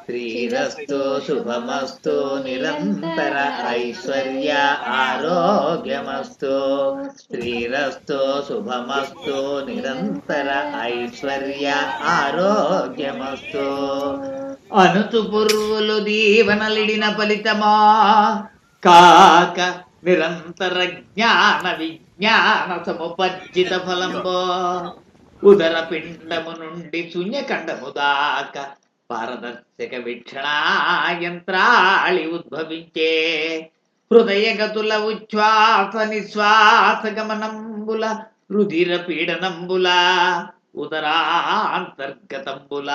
శ్రీరస్తు శుభమస్తు నిరంతర ఐశ్వర్య ఆరోగ్యమస్తు. శ్రీరస్తు శుభమస్తు నిరంతర ఐశ్వర్య ఆరోగ్యమస్తు. అనుచు పుర్వులు దీవనలిడిన ఫలితమా కాక నిరంతర జ్ఞాన విజ్ఞాన సముపర్జిత ఫలంబో. ఉదర పిండము నుండి శూన్యఖండము దాకా పారదర్శక వీక్షణా యంత్రాళి ఉద్భవించే. హృదయగతుల ఉచ్ఛ్వాస నిశ్వాస గమనంబుల రుధిర పీడనంబుల ఉదరాంతర్గతంబుల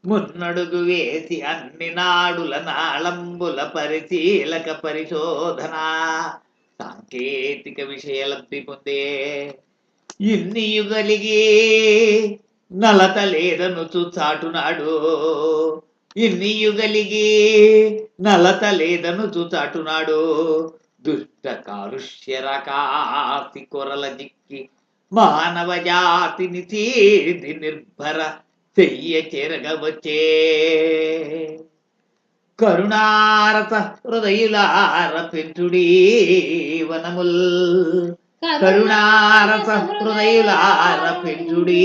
మున్నడుగు వేసి అన్ని నాడుల నాళంబుల పరిశీలక పరిశోధన సాంకేతిక విషయలబ్ధి పొందే. ఇన్ని యుగలిగి నలత లేదనుచు చాటునాడు. ఇన్ని యుగలిగి నలత లేదనుచు చాటునాడు. దుష్ట కాలుష్య రకాసి కొరల జిక్కి మానవ జాతిని చీది నిర్భర చెయ్య చేరగవచ్చే. కరుణారత హృదయులార పెంచుడీ వనముల్. కరుణారస హృదయులార పెంచుడీ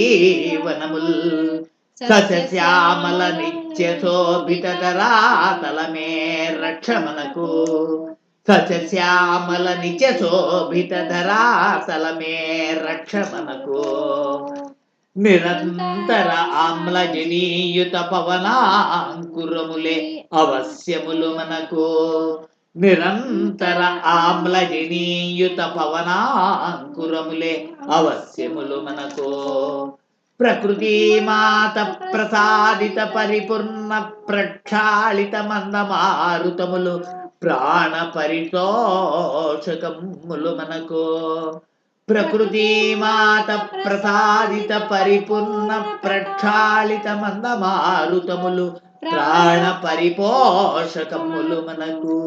వనముల్. సస్యశ్యామల నిత్య శోభిత ధరాతలమే రక్షమనకు. సస్యశ్యామల నిత్య శోభిత ధరాతలమే రక్షమనకు. నిరంతర ఆమ్లజనీయుత పవనాంకురములే అవశ్యములు మనకు. నిరంతర ఆమ్లజనీయుత పవనాంకురములే అవశ్యములు మనకు. ప్రకృతి మాత ప్రసాదిత పరిపూర్ణ ప్రక్షాళిత మందమారుతములు ప్రాణ పరితోషకములు మనకు. ప్రకృతి మాత ప్రసాదిత పరిపూర్ణ ప్రక్షాళిత మందమారుతములు ప్రాణ పరిపోషకములు మనకు.